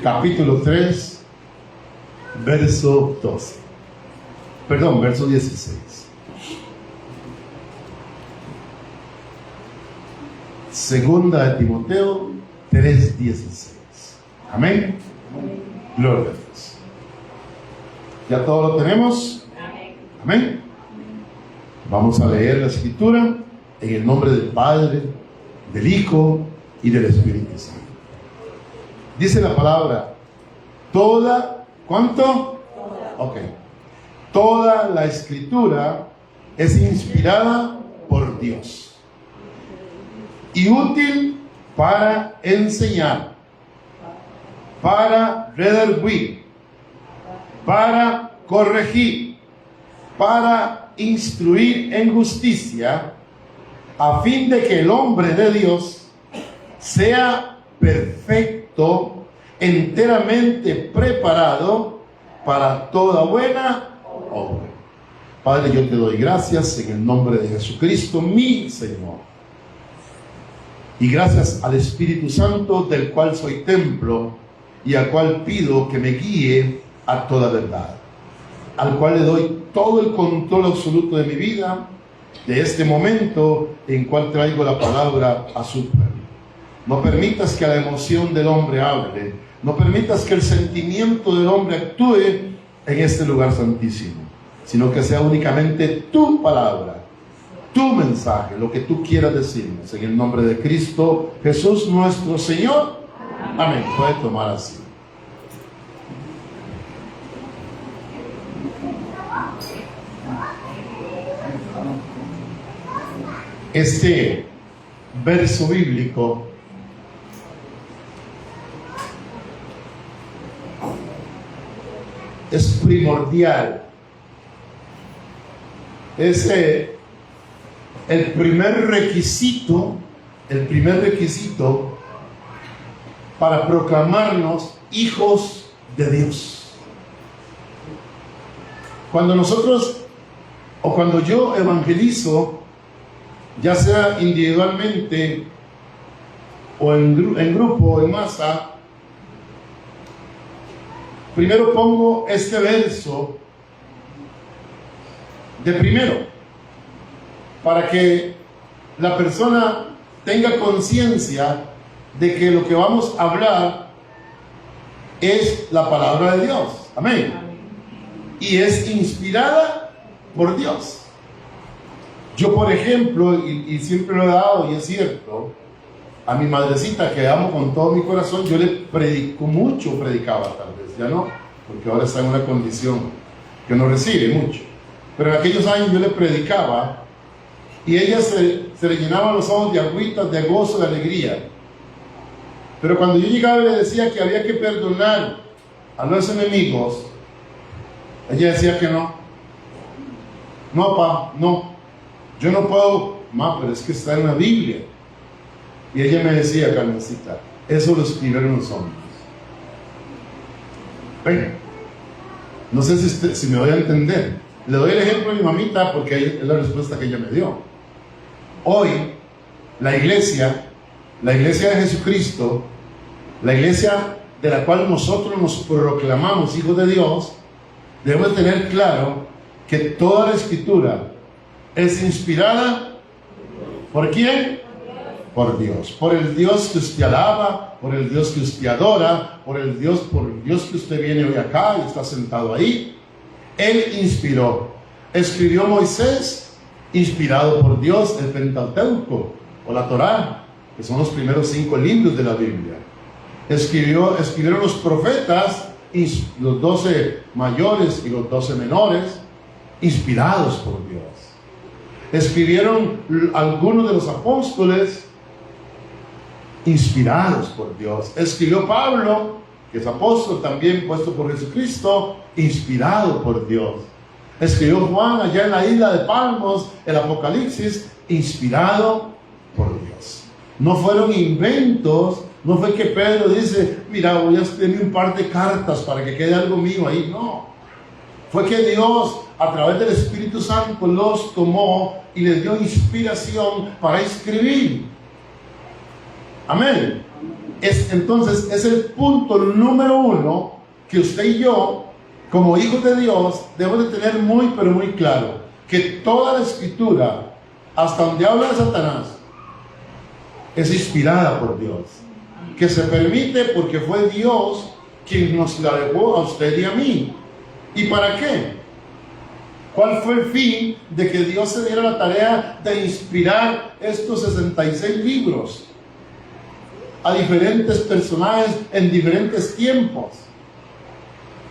capítulo 3, verso 12. Perdón, verso 16. Segunda de Timoteo 3:16. Amén. Gloria a Dios. ¿Ya todo lo tenemos? Amén. Vamos a leer la escritura en el nombre del Padre, del Hijo y del Espíritu Santo. Dice la palabra, toda, ¿cuánto? Ok. Toda la escritura es inspirada por Dios y útil para enseñar, para redarguir, para corregir, para instruir en justicia, a fin de que el hombre de Dios sea perfecto, enteramente preparado para toda buena obra. Padre, yo te doy gracias en el nombre de Jesucristo, mi Señor. Y gracias al Espíritu Santo, del cual soy templo y al cual pido que me guíe a toda verdad, al cual le doy todo el control absoluto de mi vida, de este momento en cual traigo la palabra a su pueblo. No permitas que la emoción del hombre hable, no permitas que el sentimiento del hombre actúe en este lugar santísimo, sino que sea únicamente tu palabra, tu mensaje, lo que tú quieras decirnos, en el nombre de Cristo Jesús nuestro Señor. Amén. Puede tomar así. Este verso bíblico es primordial. Es el primer requisito para proclamarnos hijos de Dios. Cuando nosotros, o cuando yo evangelizo, ya sea individualmente o en grupo o en masa, primero pongo este verso de primero, para que la persona tenga conciencia de que lo que vamos a hablar es la palabra de Dios. Amén. Y es inspirada por Dios. Yo, por ejemplo, y siempre lo he dado, y es cierto, a mi madrecita, que amo con todo mi corazón, yo le predicaba tal vez, ya no, porque ahora está en una condición que no recibe mucho. Pero en aquellos años yo le predicaba y ella se le llenaba los ojos de agüitas, de gozo, de alegría. Pero cuando yo llegaba y le decía que había que perdonar a los enemigos, ella decía que no. No, pa, no. Yo no puedo, ma, pero es que está en la Biblia. Y ella me decía, Carmencita, eso lo escribieron los hombres. Bueno, no sé si me voy a entender. Le doy el ejemplo a mi mamita porque es la respuesta que ella me dio. Hoy, la iglesia de Jesucristo, la iglesia de la cual nosotros nos proclamamos hijos de Dios, debemos tener claro que toda la escritura es inspirada ¿por quién? Por Dios. Por el Dios que usted alaba, por el Dios que usted adora, por el Dios que usted viene hoy acá y está sentado ahí. Él inspiró. Escribió Moisés, inspirado por Dios, el Pentateuco o la Torá, que son los primeros 5 libros de la Biblia. Escribieron los profetas, los 12 mayores y los 12 menores, inspirados por Dios. Escribieron algunos de los apóstoles, inspirados por Dios. Escribió Pablo, que es apóstol también puesto por Jesucristo, inspirado por Dios. Escribió Juan allá en la isla de Patmos, el Apocalipsis, inspirado por Dios. No fueron inventos, no fue que Pedro dice, mira, voy a escribir un par de cartas para que quede algo mío ahí. No, fue que Dios a través del Espíritu Santo los tomó y les dio inspiración para escribir. Amén. Entonces es el punto número uno que usted y yo, como hijos de Dios, debemos de tener muy, pero muy claro, que toda la escritura, hasta donde habla de Satanás, es inspirada por Dios, que se permite porque fue Dios quien nos la dejó a usted y a mí. ¿Y para qué? ¿Cuál fue el fin de que Dios se diera la tarea de inspirar estos 66 libros a diferentes personajes en diferentes tiempos?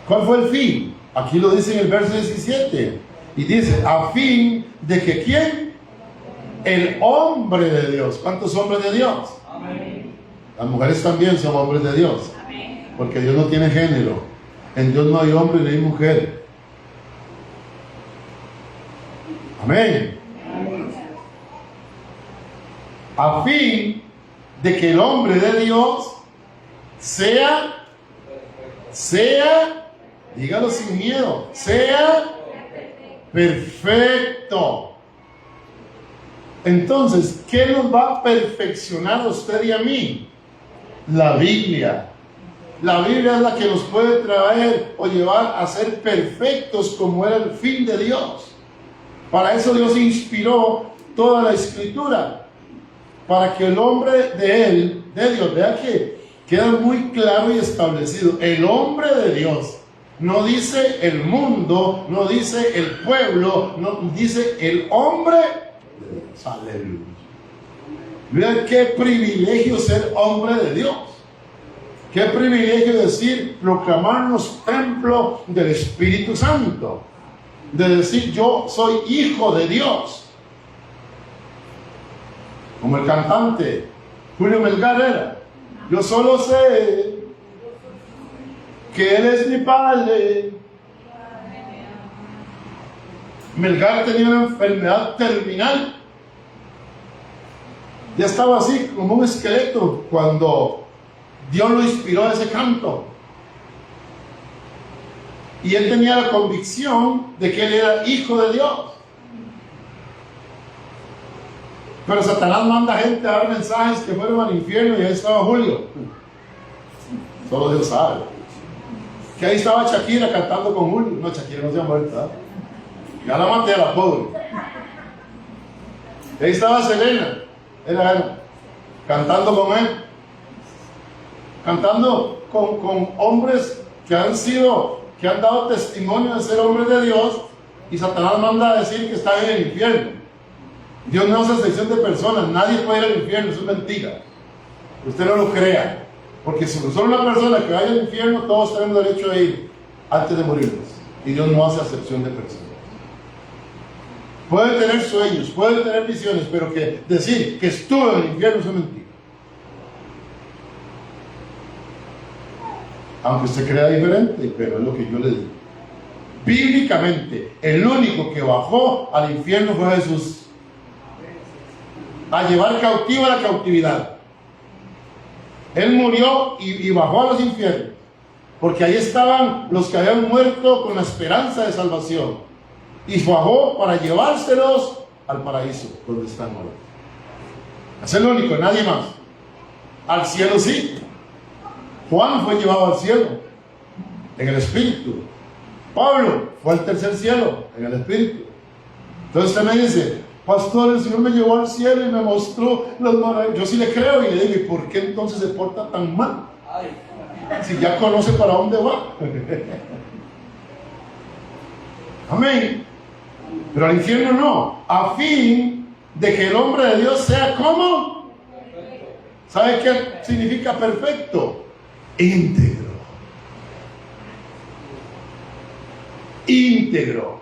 ¿Cuál fue el fin? Aquí lo dice en el verso 17. Y dice, a fin de que ¿quién? El hombre de Dios. ¿Cuántos hombres de Dios? Amén. Las mujeres también son hombres de Dios. Amén. Porque Dios no tiene género. En Dios no hay hombre ni hay mujer. Amén. A fin de que el hombre de Dios sea, dígalo sin miedo, sea perfecto. Entonces, ¿qué nos va a perfeccionar a usted y a mí? La Biblia. La Biblia es la que nos puede traer o llevar a ser perfectos como era el fin de Dios. Para eso Dios inspiró toda la escritura, para que el hombre de Dios, vea que queda muy claro y establecido, el hombre de Dios, no dice el mundo, no dice el pueblo, no dice el hombre de Dios. Aleluya. Vean qué privilegio ser hombre de Dios. Qué privilegio decir, proclamarnos templo del Espíritu Santo. De decir, yo soy hijo de Dios. Como el cantante Julio Melgar era. Yo solo sé que Él es mi Padre. Melgar tenía una enfermedad terminal. Ya estaba así como un esqueleto cuando Dios lo inspiró a ese canto. Y él tenía la convicción de que él era hijo de Dios. Pero Satanás manda gente a dar mensajes que fueron al infierno y ahí estaba Julio. Solo Dios sabe. Que ahí estaba Shakira cantando con Julio. No, Shakira no se ha muerto, ¿eh? Ya la maté a la pobre. Y ahí estaba Selena. Era él. Cantando con él. Cantando con hombres que han dado testimonio de ser hombres de Dios, y Satanás manda a decir que están en el infierno. Dios no hace excepción de personas, nadie puede ir al infierno, eso es mentira. Usted no lo crea, porque si solo una persona que vaya al infierno, todos tenemos derecho a ir antes de morirnos, y Dios no hace excepción de personas. Pueden tener sueños, pueden tener visiones, pero que decir que estuvo en el infierno, eso es mentira. Aunque usted crea diferente, pero es lo que yo le digo. Bíblicamente, el único que bajó al infierno fue Jesús, a llevar cautivo a la cautividad. Él murió y bajó a los infiernos, porque ahí estaban los que habían muerto con la esperanza de salvación, y bajó para llevárselos al paraíso, donde están ahora. Es el único, nadie más. Al cielo sí. Juan fue llevado al cielo en el Espíritu. Pablo fue al tercer cielo en el Espíritu. Entonces usted me dice, pastor, el Señor me llevó al cielo y me mostró las maravillas. Yo sí le creo y le digo, ¿y por qué entonces se porta tan mal? Si ya conoce para dónde va. Amén. Pero al infierno no. A fin de que el hombre de Dios sea como. ¿Sabe qué significa perfecto? Íntegro. Íntegro.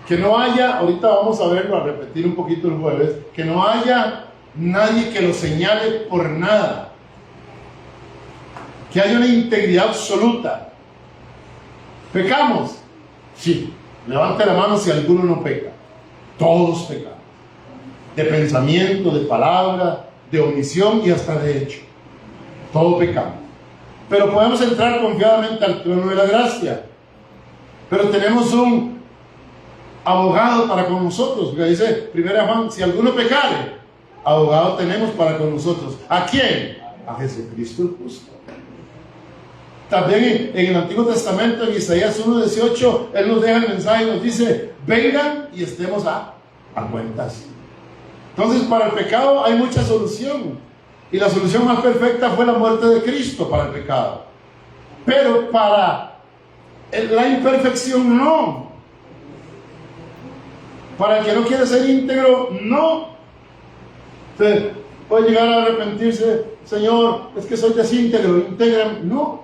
Que no haya, ahorita vamos a verlo, a repetir un poquito el jueves, que no haya nadie que lo señale por nada. Que haya una integridad absoluta. ¿Pecamos? Sí. Levante la mano si alguno no peca. Todos pecamos. De pensamiento, de palabra, de omisión y hasta de hecho. Todos pecamos. Pero podemos entrar confiadamente al trono de la gracia. Pero tenemos un abogado para con nosotros, porque dice 1 Juan, si alguno pecare, abogado tenemos para con nosotros. ¿A quién? a Jesucristo el justo. También en el Antiguo Testamento, en Isaías 1:18, Él nos deja el mensaje y nos dice: vengan y estemos a cuentas. Entonces, para el pecado hay mucha solución, y la solución más perfecta fue la muerte de Cristo para el pecado. Pero para la imperfección no. Para el que no quiere ser íntegro, no. Usted puede llegar a arrepentirse: Señor, es que soy desíntegro, intégrame. No.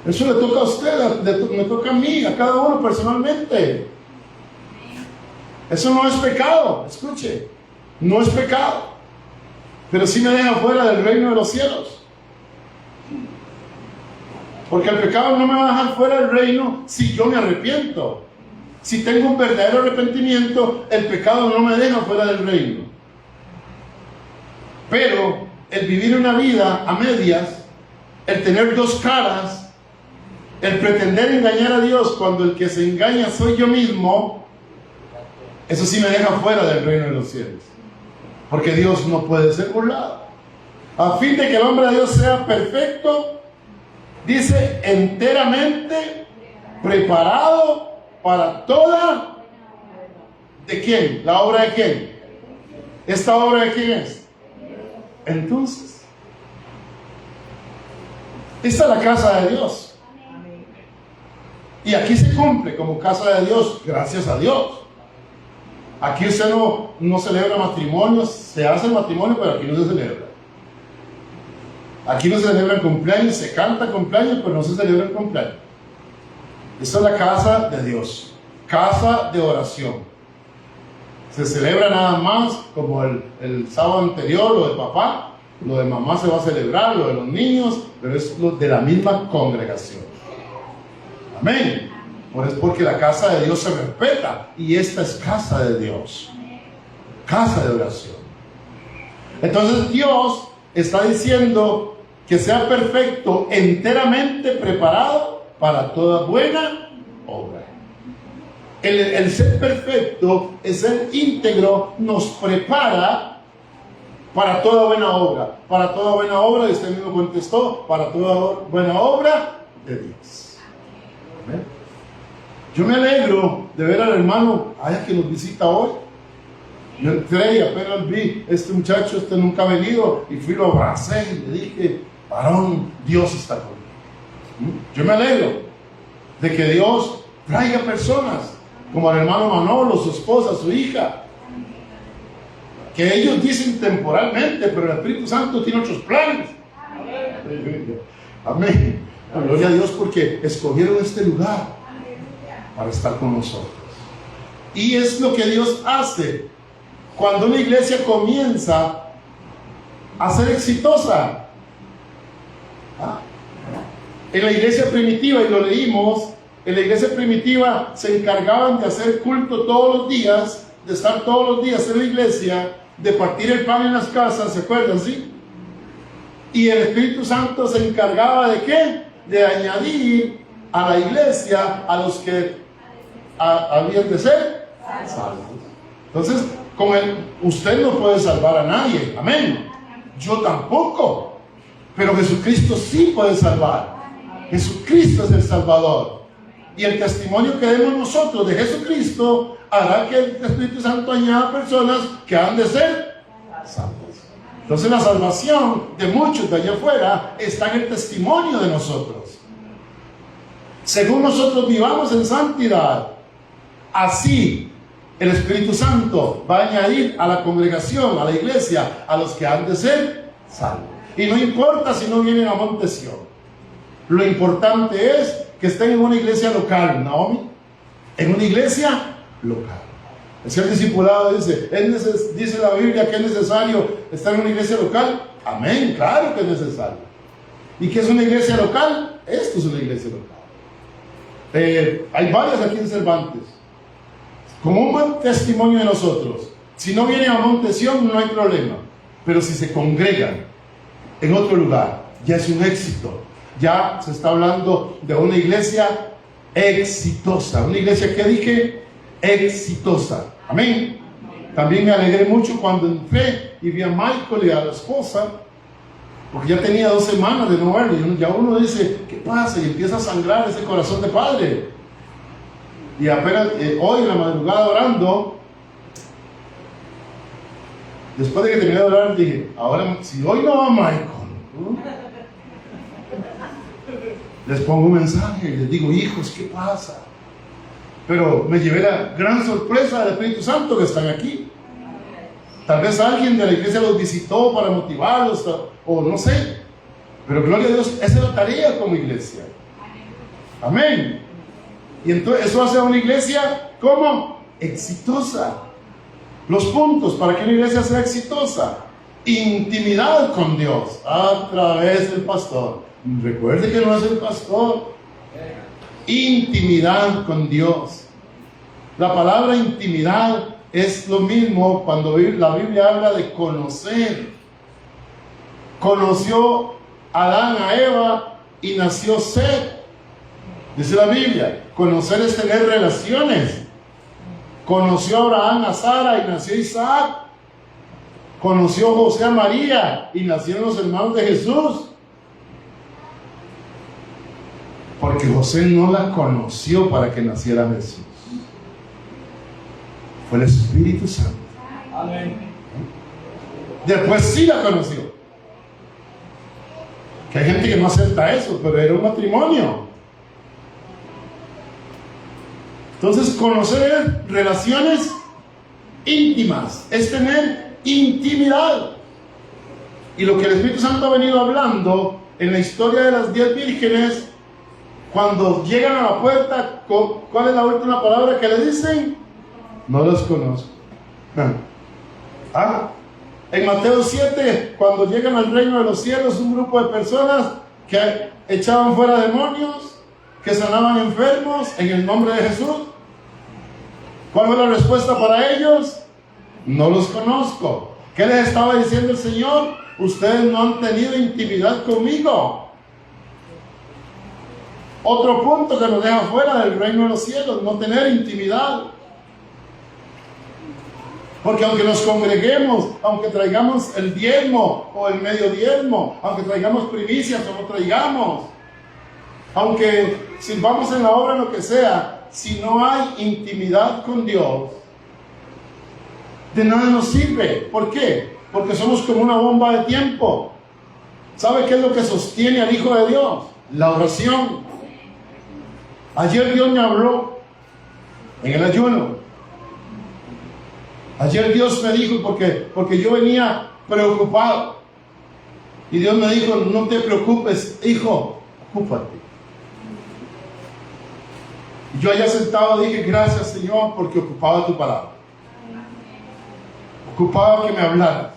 Eso le toca a usted, me toca a mí, a cada uno personalmente. Eso no es pecado, escuche, no es pecado, pero sí me deja fuera del reino de los cielos. Porque el pecado no me va a dejar fuera del reino si yo me arrepiento. Si tengo un verdadero arrepentimiento, el pecado no me deja fuera del reino. Pero el vivir una vida a medias, el tener dos caras, el pretender engañar a Dios cuando el que se engaña soy yo mismo, eso sí me deja fuera del reino de los cielos. Porque Dios no puede ser burlado. A fin de que el hombre de Dios sea perfecto, dice, enteramente preparado para toda... ¿De quién? ¿La obra de quién? ¿Esta obra de quién es? Entonces, esta es la casa de Dios. Y aquí se cumple como casa de Dios, gracias a Dios. Aquí usted no celebra matrimonios, se hace el matrimonio, pero aquí no se celebra. Aquí no se celebran cumpleaños, se canta cumpleaños, pero no se celebra el cumpleaños. Esta es la casa de Dios, casa de oración. Se celebra nada más como el sábado anterior, lo de papá, lo de mamá se va a celebrar, lo de los niños, pero es lo de la misma congregación. Amén. Pues es porque la casa de Dios se respeta, y esta es casa de Dios, casa de oración. Entonces Dios está diciendo que sea perfecto, enteramente preparado para toda buena obra. El ser perfecto, el ser íntegro, nos prepara para toda buena obra. Para toda buena obra, y usted mismo contestó, para toda buena obra de Dios. ¿Amén? Yo me alegro de ver al hermano que nos visita hoy. Yo entré y apenas vi, este muchacho, nunca ha venido, y fui, lo abracé y le dije: varón, Dios está conmigo. Yo me alegro de que Dios traiga personas como el hermano Manolo, su esposa, su hija, que ellos dicen temporalmente, pero el Espíritu Santo tiene otros planes. Amén. Gloria a Dios, porque escogieron este lugar para estar con nosotros. Y es lo que Dios hace cuando una iglesia comienza a ser exitosa. En la iglesia primitiva, y lo leímos, en la iglesia primitiva se encargaban de hacer culto todos los días, de estar todos los días en la iglesia, de partir el pan en las casas, ¿se acuerdan? ¿Sí? Y el Espíritu Santo se encargaba ¿de qué? De añadir a la iglesia a los que habían de ser salvos. Entonces, usted no puede salvar a nadie, amén. Yo tampoco, pero Jesucristo sí puede salvar. Jesucristo es el Salvador, y el testimonio que demos nosotros de Jesucristo hará que el Espíritu Santo añada personas que han de ser salvos. Entonces la salvación de muchos de allá afuera está en el testimonio de nosotros. Según nosotros vivamos en santidad, así el Espíritu Santo va a añadir a la congregación, a la iglesia, a los que han de ser salvos. Y no importa si no vienen a Monte Sión. Lo importante es que estén en una iglesia local, Naomi, en una iglesia local. El discipulado dice la Biblia que es necesario estar en una iglesia local. Amén, claro que es necesario. ¿Y qué es una iglesia local? Esto es una iglesia local. Hay varias aquí en Cervantes, como un buen testimonio de nosotros. Si no vienen a Monte Sión, no hay problema, pero si se congregan en otro lugar, ya es un éxito. Ya se está hablando de una iglesia exitosa. Una iglesia, ¿qué dije? Exitosa. Amén. También me alegré mucho cuando entré y vi a Michael y a la esposa, porque ya tenía 2 semanas de no verlo, y ya uno dice, ¿qué pasa? Y empieza a sangrar ese corazón de padre. Y apenas hoy en la madrugada orando, después de que terminé de orar, dije, ahora si hoy no va Michael, ¿no? Les pongo un mensaje y les digo, hijos, ¿qué pasa? Pero me llevé la gran sorpresa del Espíritu Santo que están aquí. Tal vez alguien de la iglesia los visitó para motivarlos, o no sé. Pero gloria a Dios, esa es la tarea como iglesia. Amén. Y entonces eso hace a una iglesia como exitosa. Los puntos para que una iglesia sea exitosa: intimidad con Dios a través del pastor. Recuerde que no es el pastor. Intimidad con Dios. La palabra intimidad es lo mismo cuando la Biblia habla de conocer. Conoció Adán a Eva y nació Set. Dice la Biblia, conocer es tener relaciones. Conoció Abraham a Sara y nació Isaac. Conoció José a María y nacieron los hermanos de Jesús. Porque José no la conoció para que naciera Jesús. Fue el Espíritu Santo. Amén. Después sí la conoció. Que hay gente que no acepta eso, pero era un matrimonio. Entonces, conocer relaciones íntimas es tener intimidad. Y lo que el Espíritu Santo ha venido hablando en la historia de las 10 vírgenes, cuando llegan a la puerta, ¿cuál es la última palabra que le dicen? No los conozco. En Mateo 7, cuando llegan al reino de los cielos, un grupo de personas que echaban fuera demonios, que sanaban enfermos en el nombre de Jesús. ¿Cuál fue la respuesta para ellos? No los conozco. ¿Qué les estaba diciendo el Señor? Ustedes no han tenido intimidad conmigo. Otro punto que nos deja fuera del reino de los cielos: no tener intimidad. Porque aunque nos congreguemos, aunque traigamos el diezmo o el medio diezmo, aunque traigamos primicias o no traigamos, aunque sirvamos en la obra, lo que sea, si no hay intimidad con Dios, de nada nos sirve. ¿Por qué? Porque somos como una bomba de tiempo. ¿Sabe qué es lo que sostiene al Hijo de Dios? La oración. Ayer Dios me habló en el ayuno. Ayer Dios me dijo, porque yo venía preocupado. Y Dios me dijo, no te preocupes, hijo, ocúpate. Y yo allá sentado dije, gracias Señor, porque ocupaba tu palabra. Ocupaba que me hablaras.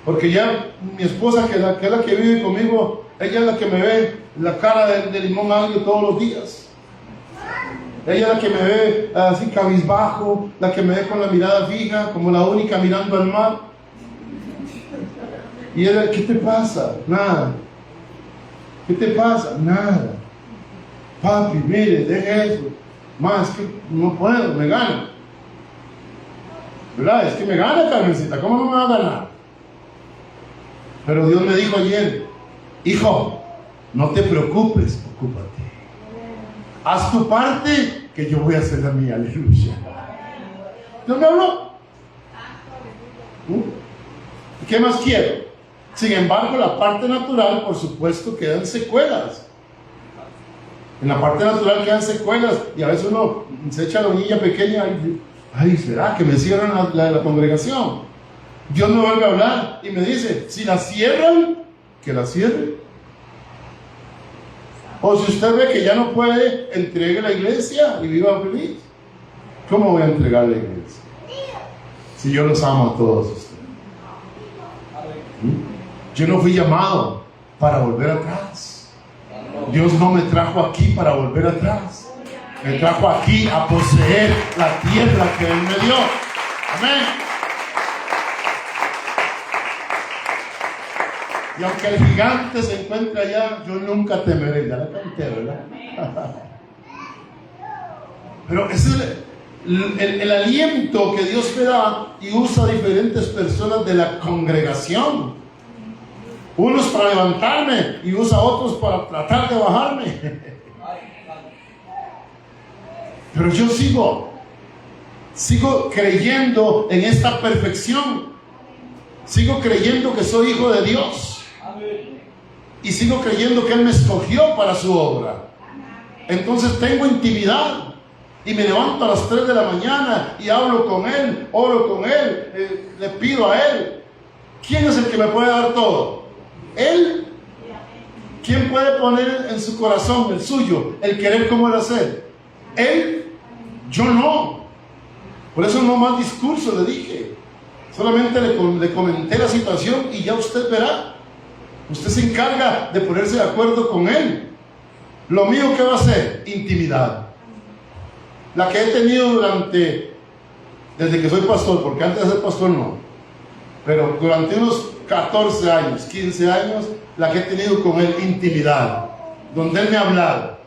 Porque ya mi esposa, que es la que vive conmigo, ella es la que me ve la cara de limón agrio todos los días. Ella es la que me ve así cabizbajo, la que me ve con la mirada fija, como la única mirando al mar. Y ella, ¿qué te pasa? Nada. ¿Qué te pasa? Nada. Papi, mire, deje eso. Más que no puedo, me gana. ¿Verdad? Es que me gana, Carmencita, ¿cómo no me va a ganar? Pero Dios me dijo ayer, hijo, no te preocupes, ocúpate. Haz tu parte, que yo voy a hacer la mía, aleluya. ¿No me habló? ¿Qué más quiero? Sin embargo, la parte natural, por supuesto, quedan secuelas. En la parte natural quedan secuelas, y a veces uno se echa la uñilla pequeña y ay, ¿será que me cierran la congregación? Dios me vuelve a hablar y me dice, si la cierran, que la cierren. O si usted ve que ya no puede, entregue la iglesia y viva feliz. ¿Cómo voy a entregar la iglesia? Si yo los amo a todos ustedes. Yo no fui llamado para volver atrás. Dios no me trajo aquí para volver atrás. Me trajo aquí a poseer la tierra que Él me dio. Amén. Y aunque el gigante se encuentre allá, yo nunca temeré. Ya la canté, ¿verdad? Pero es el aliento que Dios me da y usa a diferentes personas de la congregación. Unos para levantarme y usa otros para tratar de bajarme. Pero yo sigo creyendo en esta perfección. Sigo creyendo que soy hijo de Dios. Y sigo creyendo que Él me escogió para su obra. Entonces tengo intimidad. Y me levanto a las 3 de la mañana y hablo con Él, oro con Él, le pido a Él. ¿Quién es el que me puede dar todo? Él. ¿Quién puede poner en su corazón, el suyo, el querer como el hacer? Él. Yo no. Por eso no más discurso le dije. Solamente le comenté la situación y ya usted verá. Usted se encarga de ponerse de acuerdo con Él. Lo mío, ¿qué va a ser? Intimidad. La que he tenido desde que soy pastor, porque antes de ser pastor no, pero durante unos 14 años, 15 años, la que he tenido con Él, intimidad, donde Él me ha hablado,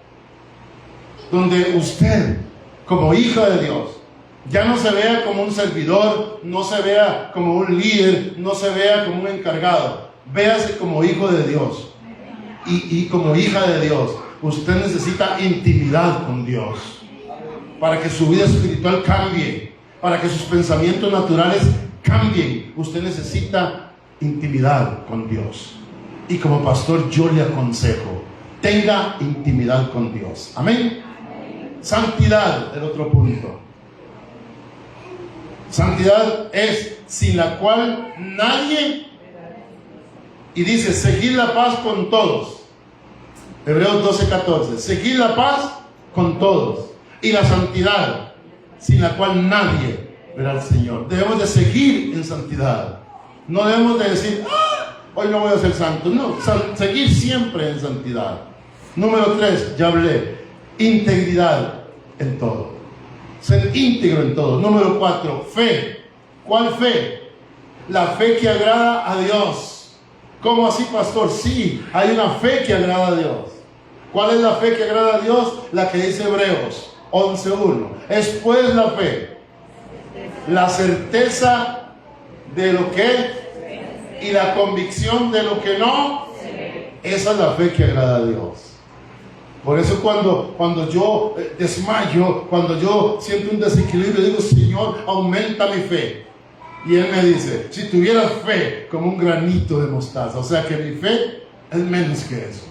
donde usted, como hija de Dios, ya no se vea como un servidor, no se vea como un líder, no se vea como un encargado, véase como hijo de Dios y como hija de Dios. Usted necesita intimidad con Dios para que su vida espiritual cambie, para que sus pensamientos naturales cambien. Usted necesita intimidad con Dios. Y como pastor yo le aconsejo, tenga intimidad con Dios. Amén. Santidad, el otro punto. Santidad es sin la cual nadie, y dice, seguid la paz con todos. Hebreos 12:14. Seguid la paz con todos. Y la santidad, sin la cual nadie verá al Señor. Debemos de seguir en santidad. No debemos de decir, hoy no voy a ser santo. No, seguir siempre en santidad. Número 3, ya hablé, integridad en todo. Ser íntegro en todo. Número 4, fe. ¿Cuál fe? La fe que agrada a Dios. ¿Cómo así, pastor? Sí, hay una fe que agrada a Dios. ¿Cuál es la fe que agrada a Dios? La que dice Hebreos 11:1. Es pues la fe, la certeza de lo que y la convicción de lo que no. Esa es la fe que agrada a Dios. Por eso cuando yo desmayo, cuando yo siento un desequilibrio, digo, Señor, aumenta mi fe. Y Él me dice, si tuvieras fe como un granito de mostaza, o sea que mi fe es menos que eso.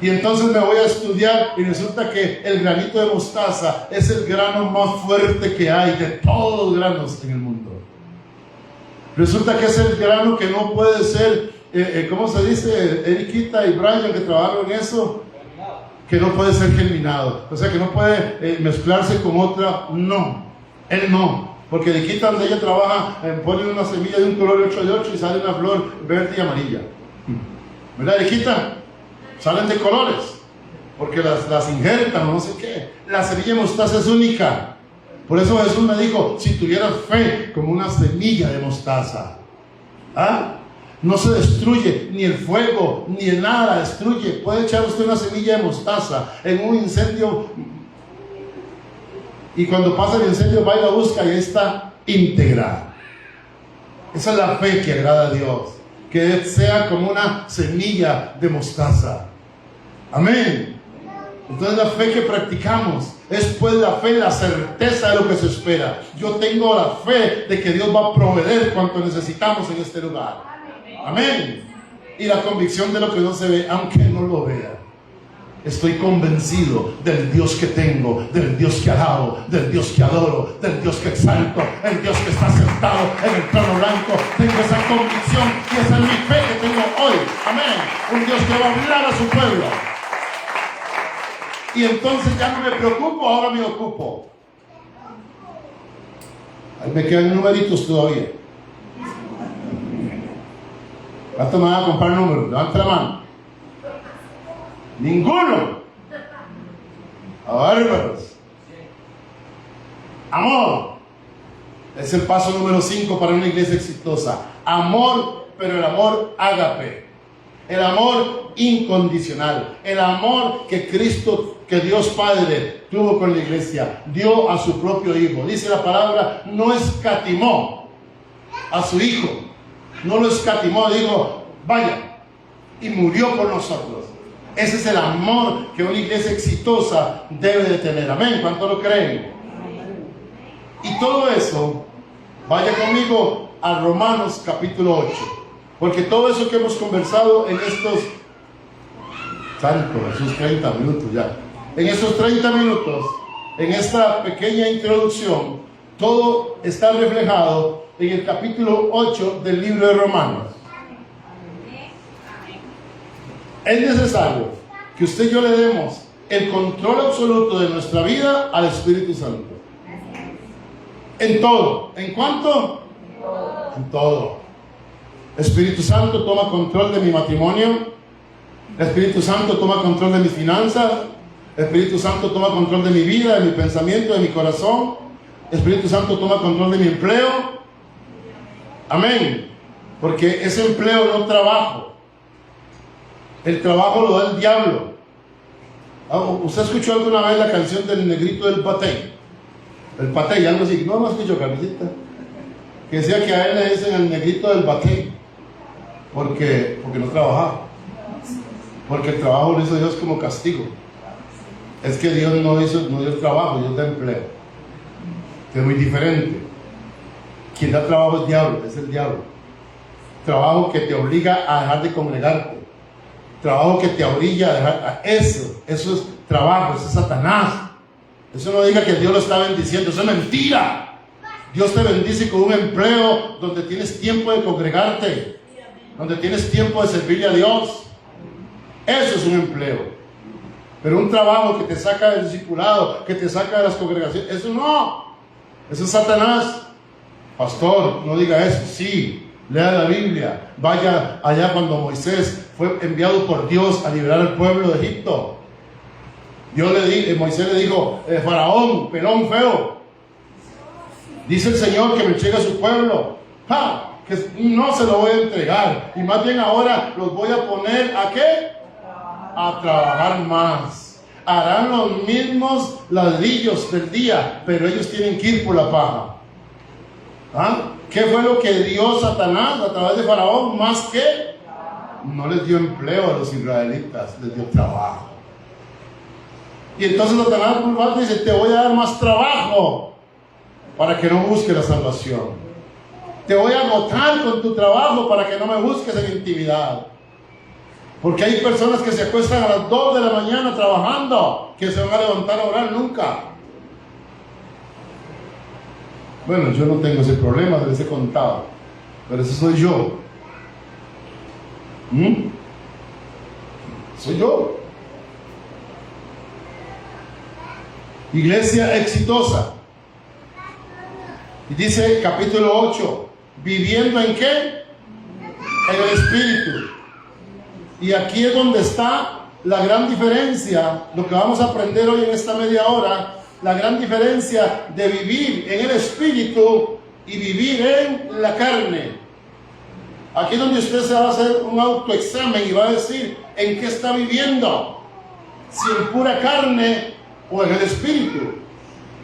Y entonces me voy a estudiar y resulta que el granito de mostaza es el grano más fuerte que hay de todos los granos en el mundo. Resulta que es el grano que no puede ser, ¿cómo se dice? Eriquita y Brian que trabajaron en eso, que no puede ser germinado. O sea que no puede mezclarse con otra. No, él no. Porque Eriquita, donde ella trabaja, pone una semilla de un color 8 de 8 y sale una flor verde y amarilla. ¿Verdad, Eriquita? Salen de colores, porque las injertan o no sé qué. La semilla de mostaza es única. Por eso Jesús me dijo, si tuvieras fe como una semilla de mostaza, no se destruye, ni el fuego, ni el nada la destruye. Puede echar usted una semilla de mostaza en un incendio, y cuando pasa el incendio va y la busca y está íntegra. Esa es la fe que agrada a Dios, que sea como una semilla de mostaza. Amén. Entonces la fe que practicamos es pues la fe, la certeza de lo que se espera. Yo tengo la fe de que Dios va a proveer cuanto necesitamos en este lugar. Amén. Y la convicción de lo que no se ve, aunque no lo vea. Estoy convencido del Dios que tengo, del Dios que alabo, del Dios que adoro, del Dios que exalto, el Dios que está sentado en el trono blanco. Tengo esa convicción y esa es mi fe que tengo hoy. Amén. Un Dios que va a hablar a su pueblo. Y entonces ya no me preocupo, ahora me ocupo. Ahí me quedan numeritos todavía. ¿Cuánto me van a comprar números? Levante la mano. Ninguno. Bárbaros. Amor. Es el paso número 5 para una iglesia exitosa. Amor, pero el amor ágape. El amor incondicional. El amor que Cristo, que Dios Padre tuvo con la iglesia. Dio a su propio Hijo. Dice la palabra, no escatimó a su Hijo. no lo escatimó, dijo, vaya, y murió por nosotros. Ese es el amor que una iglesia exitosa debe de tener. Amén. ¿Cuánto lo creen? Y todo eso, vaya conmigo a Romanos capítulo 8. Porque todo eso que hemos conversado en estos, santo Jesús, 30 minutos ya. En esos 30 minutos, en esta pequeña introducción, todo está reflejado en el capítulo 8 del libro de Romanos. Es necesario que usted y yo le demos el control absoluto de nuestra vida al Espíritu Santo. En todo. ¿En cuánto? En todo. Espíritu Santo, toma control de mi matrimonio. Espíritu Santo, toma control de mis finanzas. Espíritu Santo, toma control de mi vida, de mi pensamiento, de mi corazón. Espíritu Santo, toma control de mi empleo. Amén. Porque ese empleo no es trabajo. El trabajo lo da el diablo. ¿Usted escuchó alguna vez la canción del negrito del patey? El patey, algo así. No escuchó, Carlita. Que decía que a él le dicen el negrito del patey. Porque no trabajaba. Porque el trabajo lo hizo Dios como castigo. Es que Dios no dio el trabajo, Dios da empleo. Es muy diferente. Quien da trabajo es el diablo. Trabajo que te obliga a dejar de congregarte. Trabajo que te orilla a dejar. Eso es trabajo, eso es Satanás. Eso no diga que Dios lo está bendiciendo, eso es mentira. Dios te bendice con un empleo donde tienes tiempo de congregarte, donde tienes tiempo de servirle a Dios. Eso es un empleo. Pero un trabajo que te saca del discipulado, que te saca de las congregaciones, eso no. Eso es Satanás. Pastor, no diga eso. Sí, lea la Biblia. Vaya allá cuando Moisés fue enviado por Dios a liberar al pueblo de Egipto. Moisés le dijo, Faraón, pelón feo, dice el Señor que me entregue a su pueblo. Que no se lo voy a entregar. Y más bien ahora los voy a poner ¿a qué? A trabajar más. Harán los mismos ladrillos del día, pero ellos tienen que ir por la paja. ¿Qué fue lo que dio Satanás a través de Faraón? Más que no les dio empleo a los israelitas, les dio trabajo. Y entonces Satanás dice, te voy a dar más trabajo para que no busques la salvación. Te voy a agotar con tu trabajo para que no me busques en intimidad. Porque hay personas que se acuestan a las 2 de la mañana trabajando, que se van a levantar a orar nunca. Bueno, yo no tengo ese problema, se les he contado, pero ese soy yo. Soy yo. Iglesia exitosa. Y dice capítulo 8, viviendo ¿en qué? En el Espíritu. Y aquí es donde está la gran diferencia, lo que vamos a aprender hoy en esta media hora, la gran diferencia de vivir en el Espíritu y vivir en la carne. Aquí es donde usted se va a hacer un autoexamen y va a decir en qué está viviendo, si en pura carne o en el Espíritu.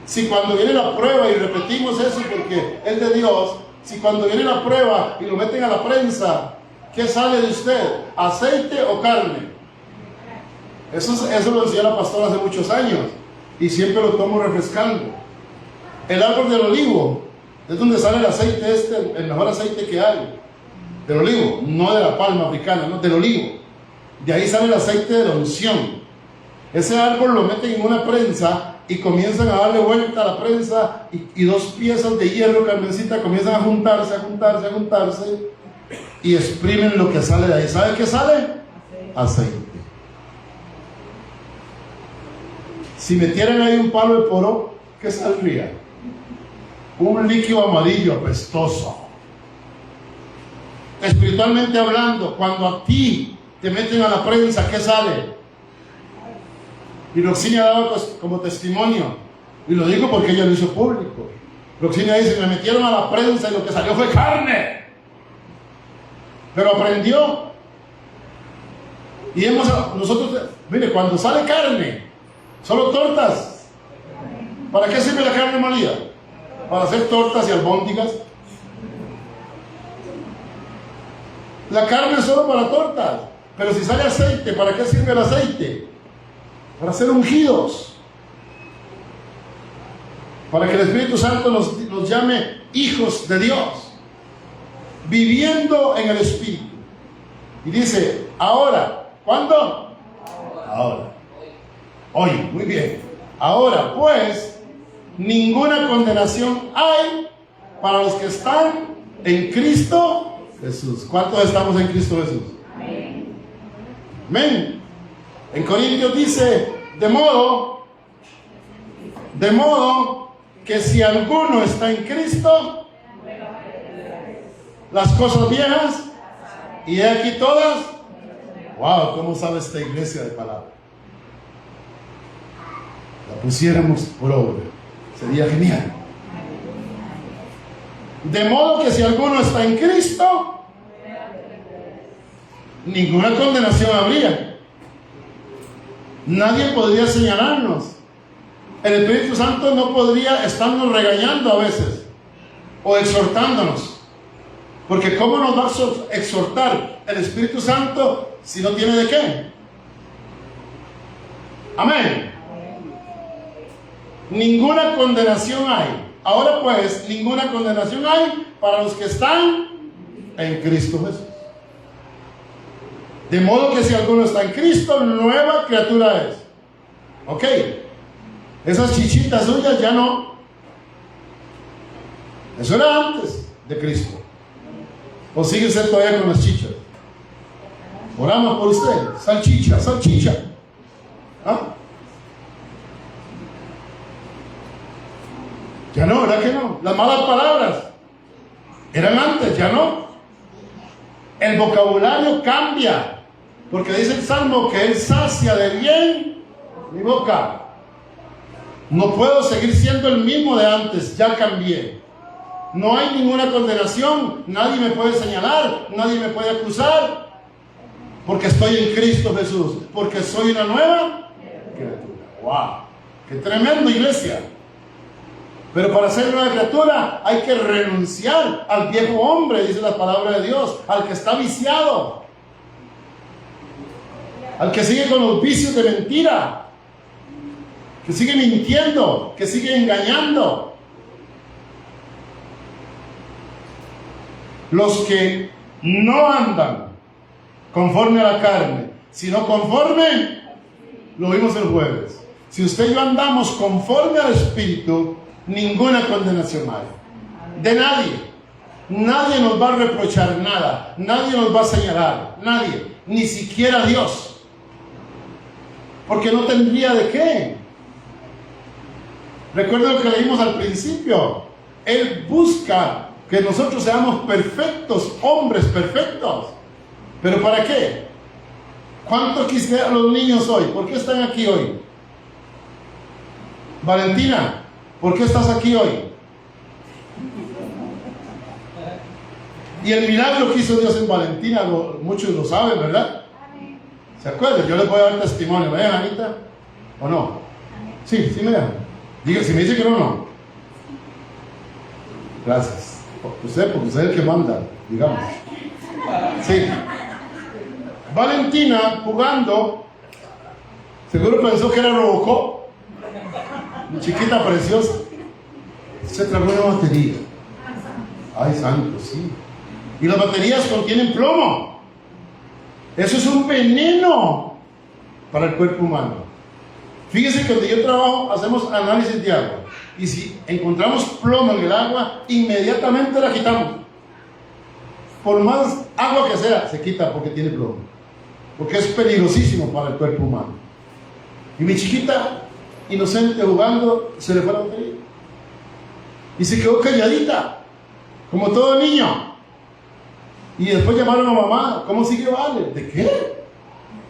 Si cuando viene la prueba, y repetimos eso porque es de Dios, si cuando viene la prueba y lo meten a la prensa, ¿qué sale de usted? ¿Aceite o carne? Eso lo decía la pastora hace muchos años y siempre lo tomo refrescando. El árbol del olivo es donde sale el aceite el mejor aceite que hay. Del olivo, no de la palma africana, no, del olivo. De ahí sale el aceite de la unción. Ese árbol lo meten en una prensa y comienzan a darle vuelta a la prensa y 2 piezas de hierro carmencita comienzan a juntarse y exprimen lo que sale de ahí. ¿Sabe qué sale? Aceite. Si metieran ahí un palo de poro, ¿qué saldría? Un líquido amarillo apestoso. Espiritualmente hablando, cuando a ti te meten a la prensa, ¿qué sale? Y Roxinia ha dado como testimonio, y lo digo porque ella lo hizo público. Roxinia dice, me metieron a la prensa y lo que salió fue carne, pero aprendió. Y nosotros, mire, cuando sale carne, solo tortas. ¿Para qué sirve la carne molida? Para hacer tortas y albóndigas. La carne es solo para tortas. Pero si sale aceite, ¿para qué sirve el aceite? Para ser ungidos. Para que el Espíritu Santo nos llame hijos de Dios. Viviendo en el Espíritu. Y dice, ahora. ¿Cuándo? Ahora. Hoy, muy bien. Ahora, pues, ninguna condenación hay para los que están en Cristo Jesús. ¿Cuántos estamos en Cristo Jesús? Amén. Amén. En Corintios dice, de modo que si alguno está en Cristo, las cosas viejas, y he aquí todas. Wow, ¿cómo sabe esta iglesia de palabra? La pusiéramos por obra, sería genial. De modo que si alguno está en Cristo, ninguna condenación habría. Nadie podría señalarnos. El Espíritu Santo no podría estarnos regañando a veces o exhortándonos, porque ¿cómo nos va a exhortar el Espíritu Santo si no tiene de qué? Amén. Ninguna condenación hay. Ahora pues, ninguna condenación hay para los que están en Cristo Jesús. De modo que si alguno está en Cristo, nueva criatura es. Ok. Esas chichitas suyas ya no. Eso era antes de Cristo. ¿O sigue usted todavía con las chichas? Oramos por usted. Salchicha, salchicha. ¿Ah? Ya no, ¿verdad que no? Las malas palabras eran antes, ya no. El vocabulario cambia, porque dice el Salmo que Él sacia de bien mi boca. No puedo seguir siendo el mismo de antes, ya cambié. No hay ninguna condenación, nadie me puede señalar, nadie me puede acusar, porque estoy en Cristo Jesús, porque soy una nueva criatura. ¡Wow! ¡Qué tremendo, iglesia! Pero para ser nueva criatura hay que renunciar al viejo hombre, dice la palabra de Dios, al que está viciado, al que sigue con los vicios de mentira, que sigue mintiendo, que sigue engañando. Los que no andan conforme a la carne, sino conforme, lo vimos el jueves. Si usted y yo andamos conforme al Espíritu, ninguna condenación hay. De nadie. Nadie nos va a reprochar nada. Nadie nos va a señalar. Nadie. Ni siquiera Dios. Porque no tendría de qué. Recuerden lo que leímos al principio. Él busca que nosotros seamos perfectos, hombres perfectos. ¿Pero para qué? ¿Cuánto quisieran los niños hoy? ¿Por qué están aquí hoy? Valentina, ¿por qué estás aquí hoy? Y el milagro que hizo Dios en Valentina, muchos lo saben, ¿verdad? ¿Se acuerdan? Yo les voy a dar testimonio. ¿Me dejan, Anita? ¿O no? Sí, sí me dejan. Diga, si me dice que no, no. Gracias. Porque usted es el que manda, digamos. Sí. Valentina, jugando, seguro pensó que era Robocop. Chiquita preciosa. Se tragó una batería. Ay, santo, sí. Y las baterías contienen plomo. Eso es un veneno para el cuerpo humano. Fíjese que donde yo trabajo hacemos análisis de agua. Y si encontramos plomo en el agua, inmediatamente la quitamos. Por más agua que sea, se quita porque tiene plomo. Porque es peligrosísimo para el cuerpo humano. Y mi chiquita, inocente jugando, se le fue la batería. Y se quedó calladita, como todo niño. Y después llamaron a mamá. ¿Cómo sigue Vale? ¿De qué?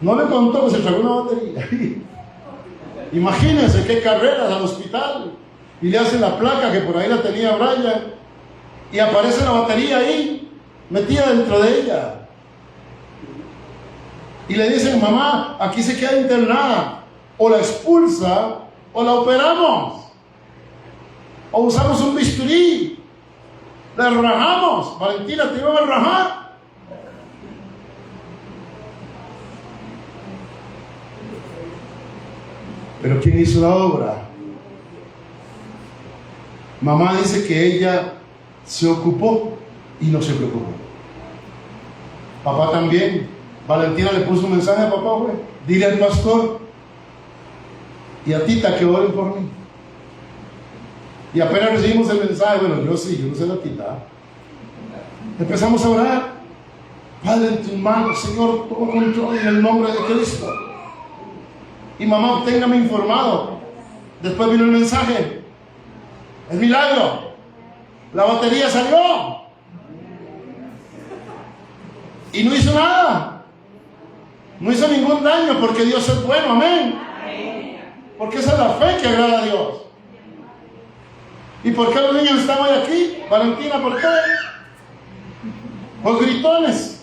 No le contó que se tragó una batería. Imagínense qué carreras al hospital. Y le hacen la placa que por ahí la tenía Brian. Y aparece la batería ahí, metida dentro de ella. Y le dicen, mamá, aquí se queda internada. O la expulsa o la operamos. O usamos un bisturí. La rajamos. Valentina, te iban a rajar. Pero ¿quién hizo la obra? Mamá dice que ella se ocupó y no se preocupó. Papá también. Valentina le puso un mensaje a papá, güey. Dile al pastor y a Tita que oren por mí. Y apenas recibimos el mensaje, bueno, yo no sé la Tita. Empezamos a orar. Padre, en tus manos, Señor, toma control en el nombre de Cristo. Y mamá, téngame informado. Después vino el mensaje. El milagro. La batería salió. Y no hizo nada. No hizo ningún daño porque Dios es bueno, amén. Porque esa es la fe que agrada a Dios. ¿Y por qué los niños están hoy aquí? Valentina, ¿por qué? Por gritones.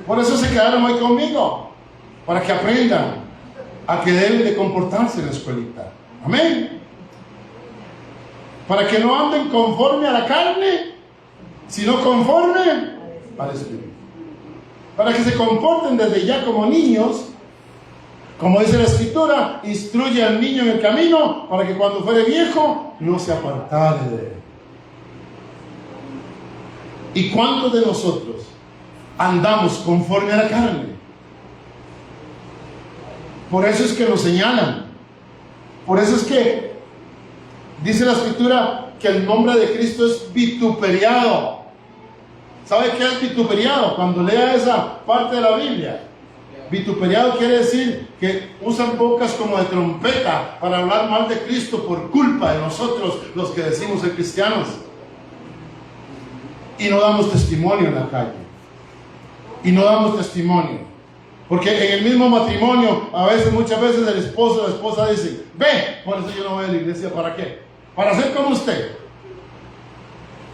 Por eso se quedaron hoy conmigo. Para que aprendan a que deben de comportarse en la escuelita. Amén. Para que no anden conforme a la carne, sino conforme al Espíritu. Para que se comporten desde ya como niños, como dice la Escritura, instruye al niño en el camino para que cuando fuere viejo no se apartare de él. ¿Y cuántos de nosotros andamos conforme a la carne? Por eso es que nos señalan. Por eso es que dice la Escritura que el nombre de Cristo es vituperiado. ¿Sabe qué es vituperiado? Cuando lea esa parte de la Biblia, vituperiado quiere decir que usan bocas como de trompeta para hablar mal de Cristo por culpa de nosotros, los que decimos ser cristianos. Y no damos testimonio en la calle. Y no damos testimonio. Porque en el mismo matrimonio, muchas veces el esposo o la esposa dice, ve, por eso yo no voy a la iglesia, ¿para qué? Para ser como usted.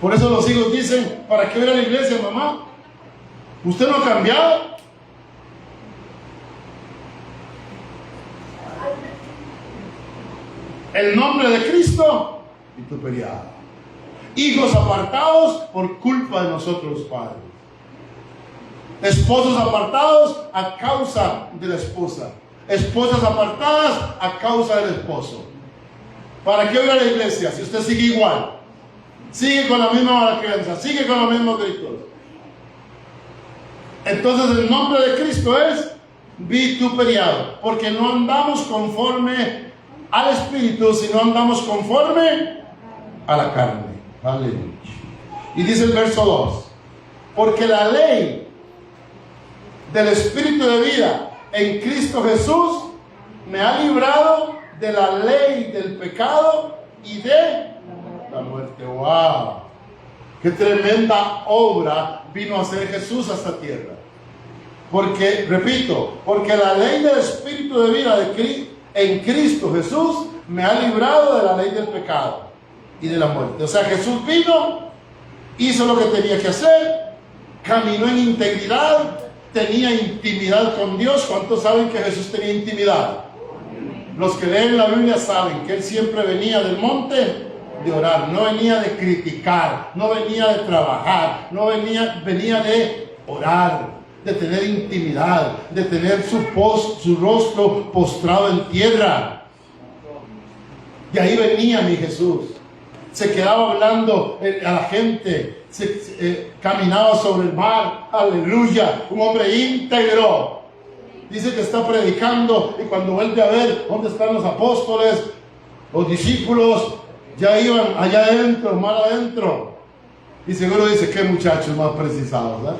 Por eso los hijos dicen, ¿para qué ir a la iglesia, mamá? ¿Usted no ha cambiado? El nombre de Cristo, vituperiado. Hijos apartados por culpa de nosotros los padres. Esposos apartados a causa de la esposa. Esposas apartadas a causa del esposo. ¿Para qué ir a la iglesia si usted sigue igual? Sigue con la misma creencia, sigue con los mismos gritos. Entonces el nombre de Cristo es vituperiado, porque no andamos conforme al Espíritu, sino andamos conforme a la carne. Aleluya. Y dice el verso 2, porque la ley del Espíritu de vida en Cristo Jesús me ha librado de la ley del pecado y de la muerte. ¡Wow! ¡Qué tremenda obra vino a hacer Jesús a esta tierra! Porque, repito, porque la ley del Espíritu de vida en Cristo Jesús me ha librado de la ley del pecado y de la muerte. O sea, Jesús vino, hizo lo que tenía que hacer, caminó en integridad, tenía intimidad con Dios. ¿Cuántos saben que Jesús tenía intimidad? Los que leen la Biblia saben que Él siempre venía del monte de orar, no venía de criticar, no venía de trabajar, venía de orar, de tener intimidad, de tener su rostro postrado en tierra. Y ahí venía mi Jesús. Se quedaba hablando a la gente, caminaba sobre el mar, aleluya, un hombre íntegro. Dice que está predicando y cuando vuelve a ver dónde están los apóstoles, los discípulos, ya iban allá adentro, mal adentro. Y seguro dice, qué muchachos más precisados, ¿verdad?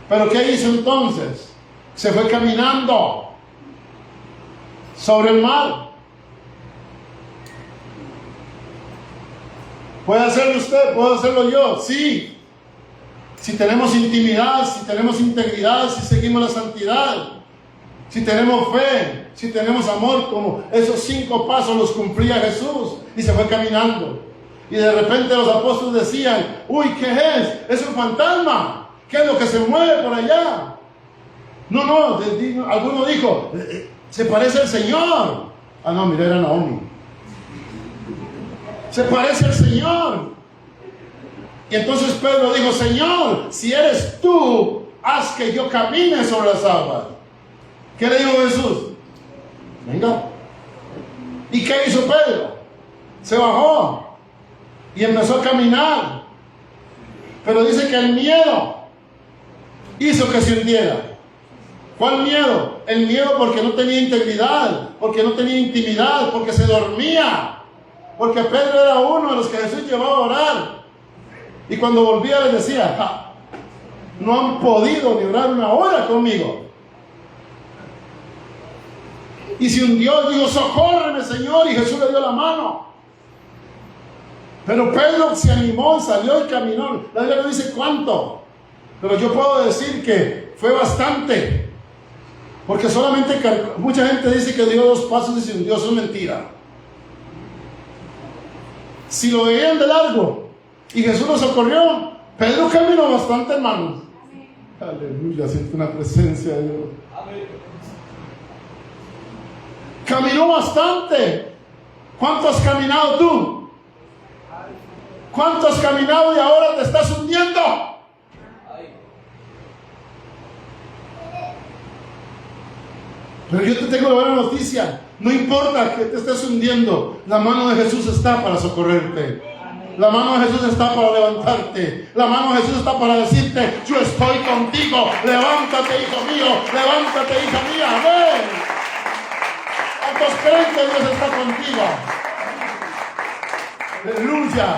Pero ¿qué hizo entonces? Se fue caminando sobre el mar. ¿Puede hacerlo usted? ¿Puedo hacerlo yo? Sí. Si tenemos intimidad, si tenemos integridad, si seguimos la santidad, si tenemos fe, si tenemos amor, como esos 5 pasos los cumplía Jesús y se fue caminando. Y de repente los apóstoles decían, uy, ¿qué es? Es un fantasma. ¿Qué es lo que se mueve por allá? No, alguno dijo, se parece al Señor. Ah, no, mira, era Naomi. Se parece al Señor. Y entonces Pedro dijo, Señor, si eres tú, haz que yo camine sobre las aguas. ¿Qué le dijo Jesús? Venga. ¿Y qué hizo Pedro? Se bajó y empezó a caminar. Pero dice que el miedo hizo que se hundiera. ¿Cuál miedo? El miedo porque no tenía integridad, porque no tenía intimidad, porque se dormía. Porque Pedro era uno de los que Jesús llevaba a orar. Y cuando volvía les decía, no han podido ni orar una hora conmigo. Y se hundió, dijo, socórreme, Señor, y Jesús le dio la mano. Pero Pedro se animó, salió y caminó. La Biblia no dice cuánto, pero yo puedo decir que fue bastante. Porque solamente mucha gente dice que dio 2 pasos y se hundió. Eso es mentira. Si lo veían de largo y Jesús lo socorrió, Pedro caminó bastante, hermanos. Aleluya, siento una presencia de Dios. Caminó bastante. ¿Cuánto has caminado tú? ¿Cuánto has caminado y ahora te estás hundiendo? Pero yo te tengo la buena noticia. No importa que te estés hundiendo, la mano de Jesús está para socorrerte. La mano de Jesús está para levantarte. La mano de Jesús está para decirte, yo estoy contigo. Levántate, hijo mío. Levántate, hija mía. Amén. ¿Cuántos creen que Dios está contigo? Aleluya.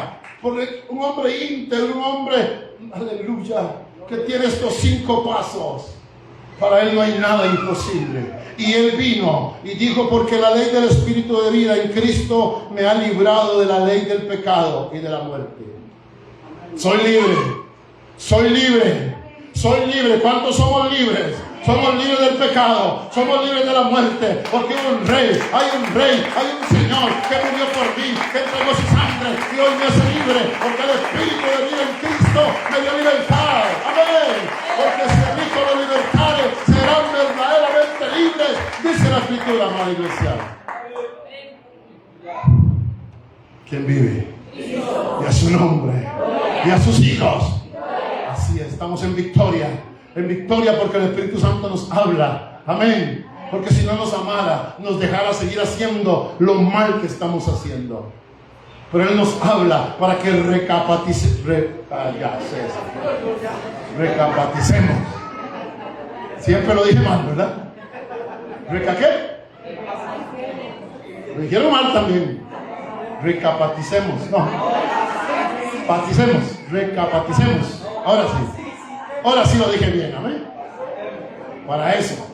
Porque un hombre íntegro, un hombre, aleluya, que tiene estos 5 pasos, para él no hay nada imposible. Y él vino y dijo, porque la ley del Espíritu de vida en Cristo me ha librado de la ley del pecado y de la muerte. Soy libre, soy libre, soy libre. ¿Cuántos somos libres? Somos libres del pecado, somos libres de la muerte, porque hay un rey, hay un Señor que murió por mí, que entregó su sangre y hoy me hace libre, porque el Espíritu de vida en Cristo me dio libertad. Amén. Porque si el Hijo lo libertare, serán verdaderamente libres, dice la Escritura, amada iglesia. ¿Quién vive? Y a su nombre, y a sus hijos. Así es, estamos en victoria. En victoria porque el Espíritu Santo nos habla. Amén. Porque si no nos amara, nos dejara seguir haciendo lo mal que estamos haciendo. Pero Él nos habla para que recapaticemos. Siempre lo dije mal, ¿verdad? ¿Qué? Lo dijeron mal también. Recapaticemos. No. Recapaticemos. Ahora sí. Ahora sí lo dije bien, amén. Para eso,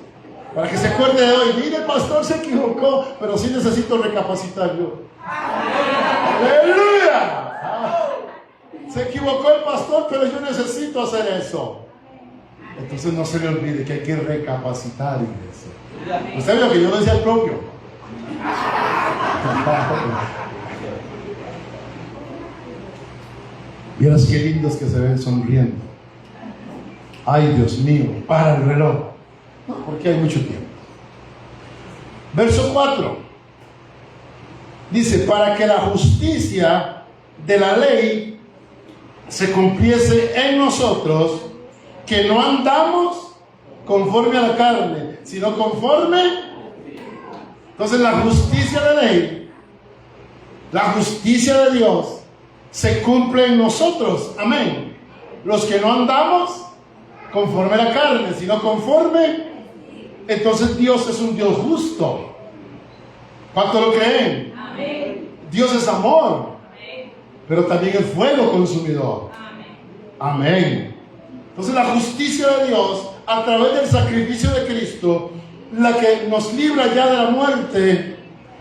para que se acuerde de hoy. Mire, el pastor se equivocó, pero sí necesito recapacitar yo. ¡Aleluya! Se equivocó el pastor, pero yo necesito hacer eso. Entonces no se le olvide que hay que recapacitar, iglesia. Usted vio que yo decía el propio. Vieras qué lindos que se ven sonriendo. Ay, Dios mío, para el reloj. No, porque hay mucho tiempo. Verso 4. Dice, para que la justicia de la ley se cumpliese en nosotros, que no andamos conforme a la carne, sino conforme. Entonces la justicia de la ley, la justicia de Dios, se cumple en nosotros. Amén. Los que no andamos conforme a la carne, sino conforme. Entonces Dios es un Dios justo. ¿Cuánto lo creen? Amén. Dios es amor. Amén. Pero también es fuego consumidor. Amén. Amén. Entonces la justicia de Dios, a través del sacrificio de Cristo, la que nos libra ya de la muerte,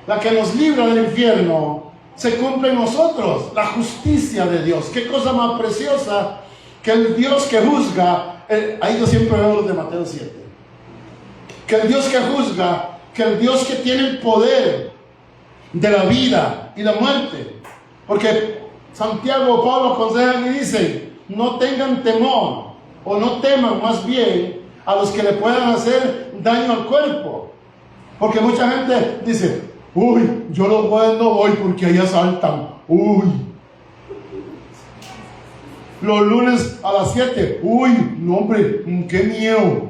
la que nos libra del infierno, se cumple en nosotros. La justicia de Dios. Qué cosa más preciosa que el Dios que juzga. Ahí yo siempre veo los de Mateo 7. Que el Dios que juzga, que el Dios que tiene el poder de la vida y la muerte. Porque Santiago o Pablo aconsejan y dicen, no tengan temor, o no teman más bien a los que le puedan hacer daño al cuerpo. Porque mucha gente dice, uy, yo los jueves no voy porque ahí asaltan. Uy. Los lunes a las 7. Uy, no hombre, qué miedo.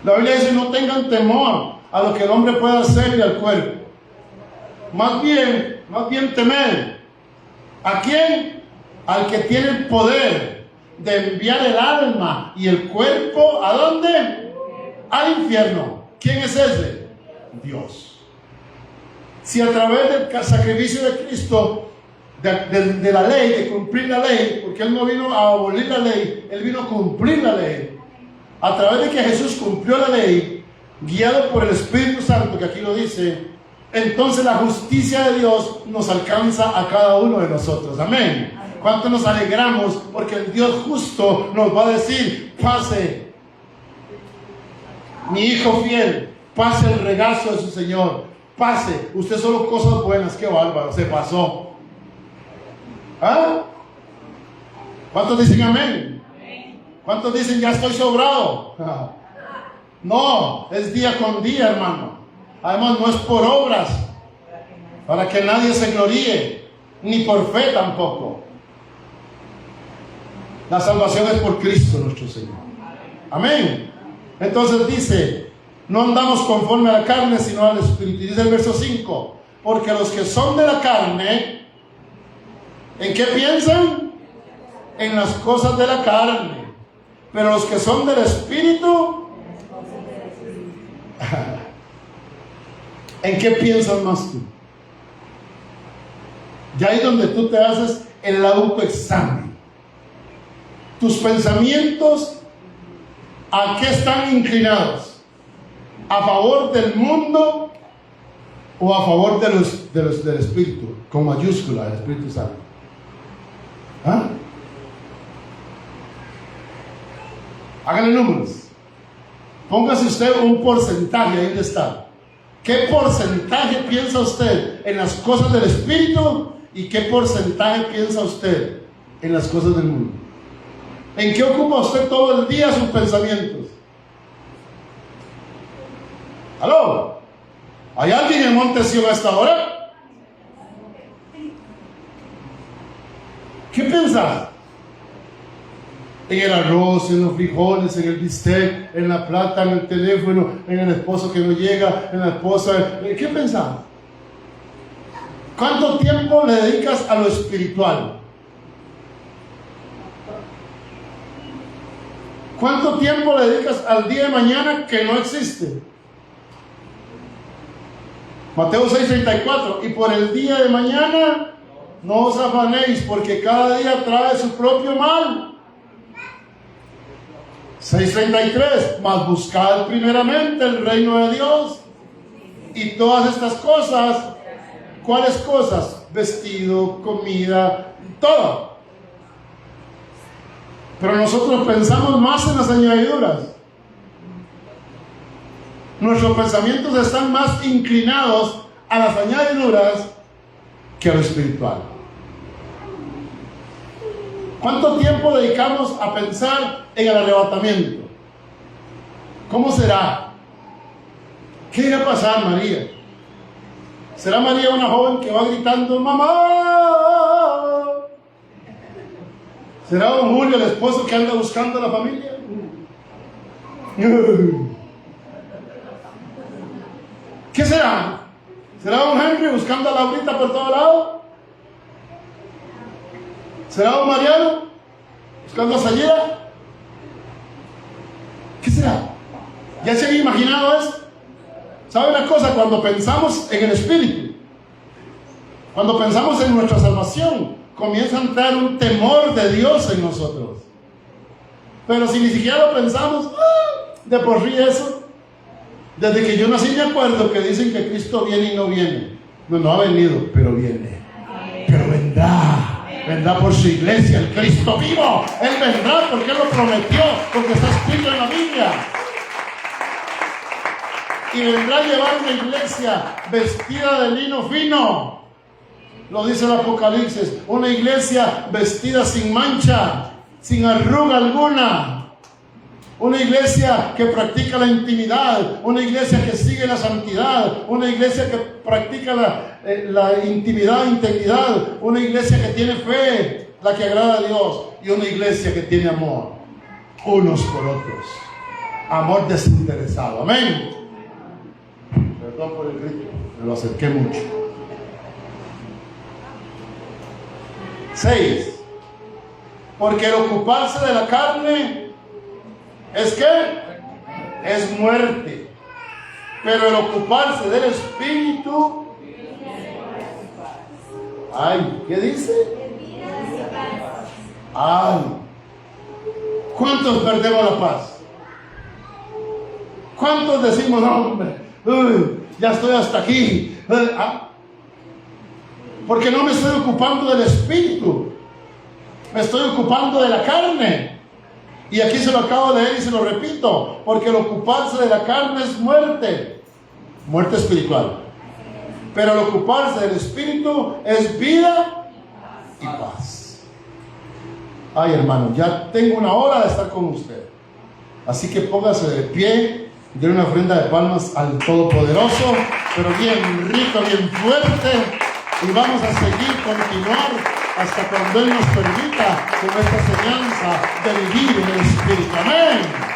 La Biblia dice, no tengan temor. a lo que el hombre puede hacerle al cuerpo. Más bien temed. ¿A quién? Al que tiene el poder de enviar el alma y el cuerpo, ¿a dónde? Al infierno. ¿Quién es ese? Dios. Si a través del sacrificio de Cristo, de la ley, de cumplir la ley, porque Él no vino a abolir la ley, Él vino a cumplir la ley. A través de que Jesús cumplió la ley, guiado por el Espíritu Santo, que aquí lo dice, entonces la justicia de Dios nos alcanza a cada uno de nosotros. Amén. ¿Cuánto nos alegramos? Porque el Dios justo nos va a decir: pase, mi hijo fiel, pase el regazo de su Señor, pase, usted solo cosas buenas. Qué bárbaro, se pasó. ¿Ah? ¿Cuántos dicen amén? ¿Cuántos dicen ya estoy sobrado? No, es día con día, hermano. Además no es por obras, para que nadie se gloríe, ni por fe tampoco. La salvación es por Cristo nuestro Señor. Amén. Entonces dice: no andamos conforme a la carne, sino al Espíritu. Y dice el verso 5: porque los que son de la carne, ¿en qué piensan? En las cosas de la carne. Pero los que son del Espíritu, ¿en qué piensas más tú? Ya ahí donde tú te haces el autoexamen. Tus pensamientos, ¿a qué están inclinados? ¿A favor del mundo o a favor del Espíritu? Con mayúscula, del Espíritu Santo. ¿Ah? Háganle números. Póngase usted un porcentaje, ahí está. ¿Qué porcentaje piensa usted en las cosas del Espíritu y qué porcentaje piensa usted en las cosas del mundo? ¿En qué ocupa usted todo el día sus pensamientos? ¿Aló? ¿Hay alguien en Monte Sion a esta hora? ¿Qué piensas? En el arroz, en los frijoles, en el bistec, en la plata, en el teléfono, en el esposo que no llega, en la esposa. ¿Qué pensás? ¿Cuánto tiempo le dedicas a lo espiritual? ¿Cuánto tiempo le dedicas al día de mañana que no existe? Mateo 6:34: y por el día de mañana no os afanéis, porque cada día trae su propio mal. 6:33: mas buscad primeramente el reino de Dios y todas estas cosas. ¿Cuáles cosas? Vestido, comida, todo. Pero nosotros pensamos más en las añadiduras. Nuestros pensamientos están más inclinados a las añadiduras que a lo espiritual. ¿Cuánto tiempo dedicamos a pensar en el arrebatamiento? ¿Cómo será? ¿Qué irá a pasar, María? ¿Será María una joven que va gritando mamá? ¿Será don Julio el esposo que anda buscando a la familia? ¿Qué será? ¿Será don Henry buscando a Laurita por todo lado? ¿Será don Mariano buscando a Sayera? ¿Qué será? ¿Ya se han imaginado esto? ¿Sabe una cosa? Cuando pensamos en el Espíritu, cuando pensamos en nuestra salvación, comienza a entrar un temor de Dios en nosotros. Pero si ni siquiera lo pensamos, de por sí eso. Desde que yo nací me acuerdo que dicen que Cristo viene y no viene. No ha venido, pero viene. Pero vendrá. Vendrá por su iglesia, el Cristo vivo. Él vendrá porque Él lo prometió, porque está escrito en la Biblia. Y vendrá a llevar una iglesia vestida de lino fino. Lo dice el Apocalipsis. Una iglesia vestida sin mancha, sin arruga alguna. Una iglesia que practica la intimidad. Una iglesia que sigue la santidad. Una iglesia que practica la intimidad, integridad. Una iglesia que tiene fe, la que agrada a Dios. Y una iglesia que tiene amor unos por otros. Amor desinteresado. Amén. Perdón por el grito, me lo acerqué mucho. 6. Porque el ocuparse de la carne es ¿qué? Es muerte. Pero el ocuparse del espíritu, ay, ¿qué dice? Ay, ¿cuántos perdemos la paz? ¿Cuántos decimos, no, hombre, ya estoy hasta aquí? Porque no me estoy ocupando del espíritu, me estoy ocupando de la carne. Y aquí se lo acabo de leer y se lo repito, porque el ocuparse de la carne es muerte, muerte espiritual. Pero el ocuparse del espíritu es vida y paz. Ay, hermano, ya tengo una hora de estar con usted. Así que póngase de pie, denle una ofrenda de palmas al Todopoderoso, pero bien rico, bien fuerte. Y vamos a seguir, continuar hasta cuando Él nos permita con esta enseñanza de vivir en el Espíritu. Amén.